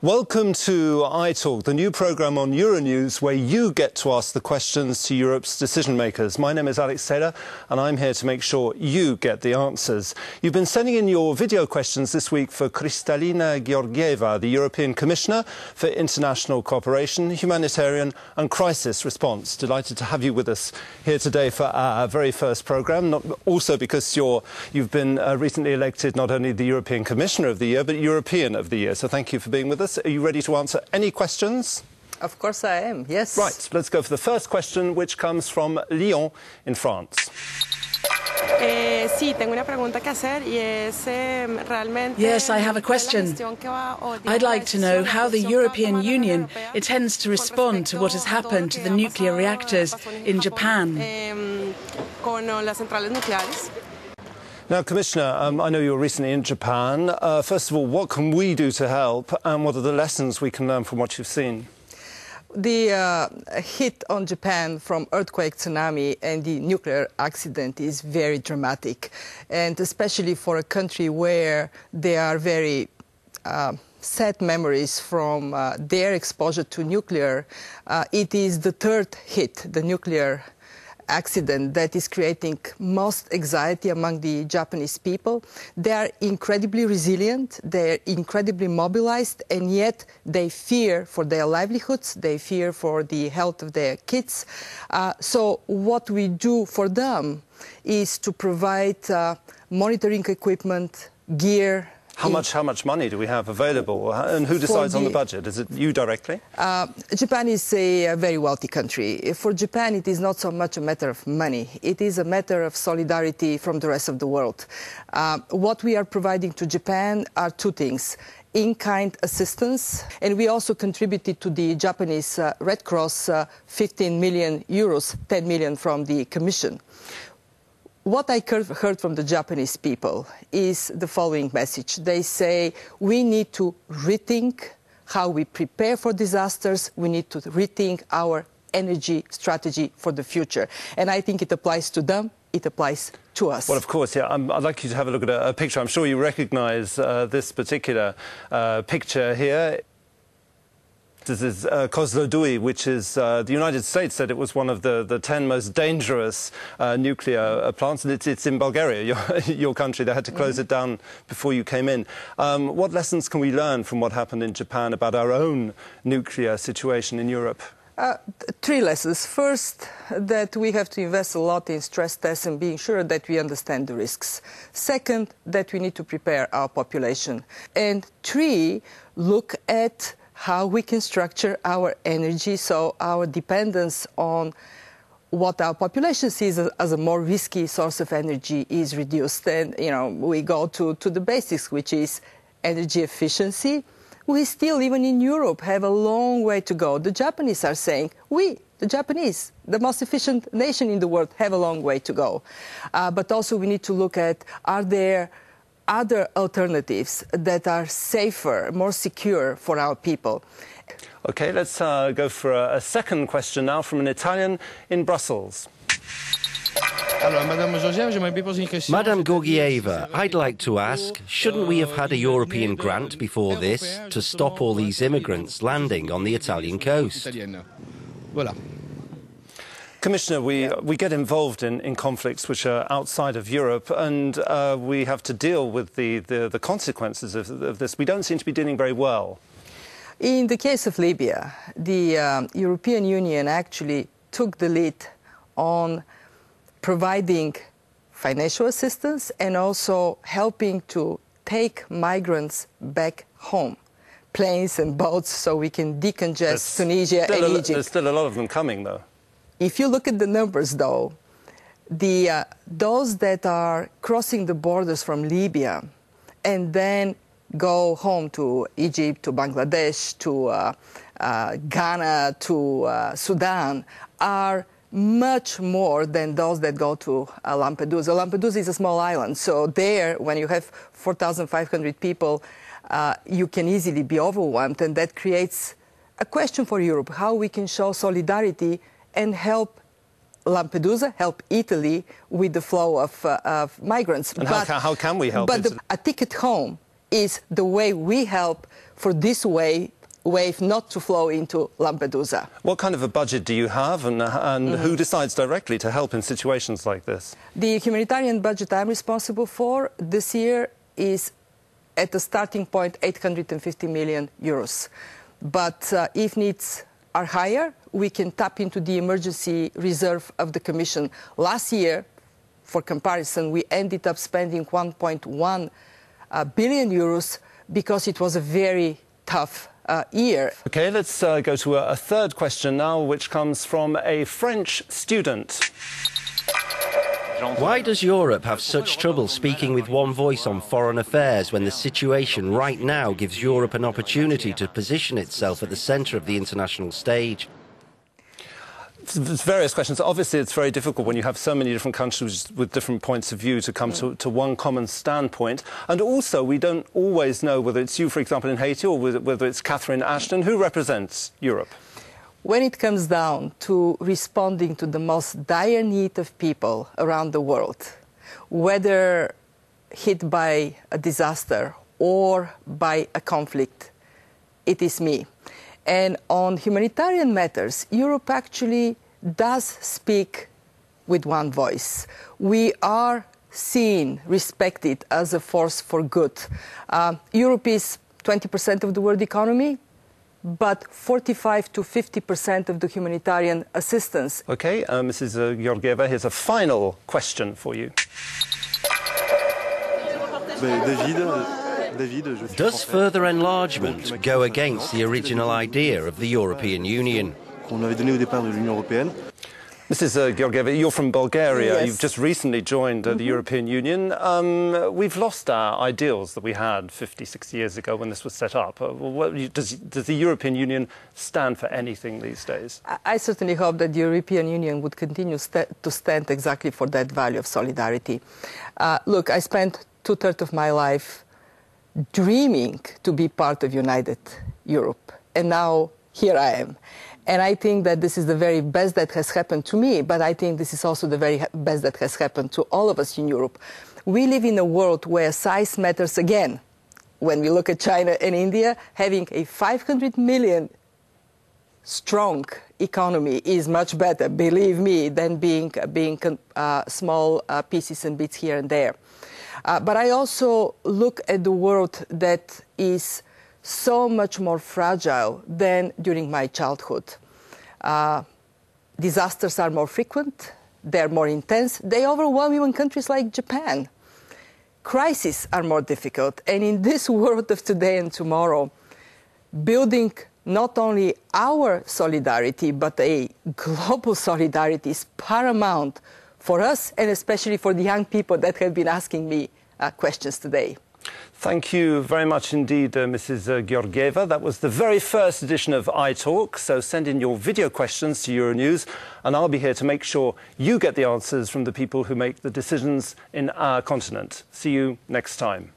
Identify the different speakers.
Speaker 1: Welcome to iTalk, the new programme on Euronews where you get to ask the questions to Europe's decision makers. My name is Alex Taylor and I'm here to make sure you get the answers. You've been sending in your video questions this week for Kristalina Georgieva, the European Commissioner for International Cooperation, Humanitarian and Crisis Response. Delighted to have you with us here today for our very first programme, also because you've been recently elected not only the European Commissioner of the Year, but European of the Year. So thank you for being with us. Are you ready to answer any questions?
Speaker 2: Of course I am, yes.
Speaker 1: Right, let's go for the first question, which comes from Lyon in France.
Speaker 3: Yes,
Speaker 4: I have a question. I'd like to know how the European Union intends to respond to what has happened to the nuclear reactors in Japan.
Speaker 1: Now, Commissioner, I know you were recently in Japan. First of all, what can we do to help, and what are the lessons we can learn from what you've seen?
Speaker 2: The hit on Japan from earthquake, tsunami and the nuclear accident is very dramatic, and especially for a country where there are very sad memories from their exposure to nuclear. It is the third hit, the nuclear accident, that is creating most anxiety among the Japanese people. They are incredibly resilient, they're incredibly mobilized, and yet they fear for their livelihoods, they fear for the health of their kids. So what we do for them is to provide monitoring equipment, gear.
Speaker 1: How much money do we have available, and who decides on the budget? Is it you directly?
Speaker 2: Japan is a very wealthy country. For Japan, it is not so much a matter of money. It is a matter of solidarity from the rest of the world. What we are providing to Japan are two things: in-kind assistance, and we also contributed to the Japanese Red Cross 15 million euros, 10 million from the Commission. What I heard from the Japanese people is the following message. They say we need to rethink how we prepare for disasters. We need to rethink our energy strategy for the future. And I think it applies to them. It applies to us.
Speaker 1: Well, of course, yeah. I'd like you to have a look at a picture. I'm sure you recognise this particular picture here. This is Kozloduy, which is the United States said it was one of the 10 most dangerous nuclear plants, and it's in Bulgaria, your country. They had to close it down before you came in. What lessons can we learn from what happened in Japan about our own nuclear situation in Europe?
Speaker 2: Three lessons. First, that we have to invest a lot in stress tests and being sure that we understand the risks. Second, that we need to prepare our population. And three, look at how we can structure our energy so our dependence on what our population sees as a more risky source of energy is reduced. And, you know, we go to the basics, which is energy efficiency. We still, even in Europe, have a long way to go. The Japanese are saying, the Japanese, the most efficient nation in the world, have a long way to go. But also we need to look at, are there other alternatives that are safer, more secure for our people?
Speaker 1: OK, let's go for a second question now from an Italian in Brussels.
Speaker 5: Madame Georgieva, I'd like to ask, shouldn't we have had a European grant before this to stop all these immigrants landing on the Italian coast?
Speaker 1: Commissioner, we get involved in conflicts which are outside of Europe, and we have to deal with the consequences of this. We don't seem to be dealing very well.
Speaker 2: In the case of Libya, the European Union actually took the lead on providing financial assistance and also helping to take migrants back home, planes and boats, so we can decongest Tunisia and Egypt.
Speaker 1: There's still a lot of them coming, though.
Speaker 2: If you look at the numbers, though, those that are crossing the borders from Libya and then go home to Egypt, to Bangladesh, to Ghana, to Sudan are much more than those that go to Lampedusa. Lampedusa is a small island, so there, when you have 4,500 people, you can easily be overwhelmed, and that creates a question for Europe, how we can show solidarity and help Lampedusa, help Italy with the flow of migrants.
Speaker 1: And how can we help
Speaker 2: But a ticket home is the way we help for this wave not to flow into Lampedusa.
Speaker 1: What kind of a budget do you have, and who decides directly to help in situations like this?
Speaker 2: The humanitarian budget I'm responsible for this year is at the starting point 850 million euros. But if needs are higher, we can tap into the emergency reserve of the Commission. Last year, for comparison, we ended up spending 1.1 billion euros because it was a very tough year.
Speaker 1: OK, let's go to a third question now, which comes from a French student.
Speaker 5: Why does Europe have such trouble speaking with one voice on foreign affairs when the situation right now gives Europe an opportunity to position itself at the centre of the international stage?
Speaker 1: There's various questions. Obviously, it's very difficult when you have so many different countries with different points of view to come to one common standpoint. And also, we don't always know whether it's you, for example, in Haiti, or whether it's Catherine Ashton. Who represents Europe?
Speaker 2: When it comes down to responding to the most dire need of people around the world, whether hit by a disaster or by a conflict, it is me. And on humanitarian matters, Europe actually does speak with one voice. We are seen, respected as a force for good. Europe is 20% of the world economy, but 45 to 50% of the humanitarian assistance.
Speaker 1: OK, Mrs. Georgieva, here's a final question for you.
Speaker 5: Does further enlargement go against the original idea of the European Union?
Speaker 1: Mrs. Georgieva, you're from Bulgaria.
Speaker 2: Yes.
Speaker 1: You've just recently joined the European Union. We've lost our ideals that we had 50, 60 years ago when this was set up. Does the European Union stand for anything these days?
Speaker 2: I certainly hope that the European Union would continue to stand exactly for that value of solidarity. Look, I spent 2/3 of my life dreaming to be part of United Europe, and now here I am. And I think that this is the very best that has happened to me, but I think this is also the very best that has happened to all of us in Europe. We live in a world where size matters again. When we look at China and India, having a 500 million strong economy is much better, believe me, than being small pieces and bits here and there. But I also look at the world that is so much more fragile than during my childhood. Disasters are more frequent, they're more intense, they overwhelm even countries like Japan. Crises are more difficult, and in this world of today and tomorrow, building not only our solidarity, but a global solidarity is paramount for us, and especially for the young people that have been asking me questions today.
Speaker 1: Thank you very much indeed, Mrs. Georgieva. That was the very first edition of iTalk, so send in your video questions to Euronews, and I'll be here to make sure you get the answers from the people who make the decisions in our continent. See you next time.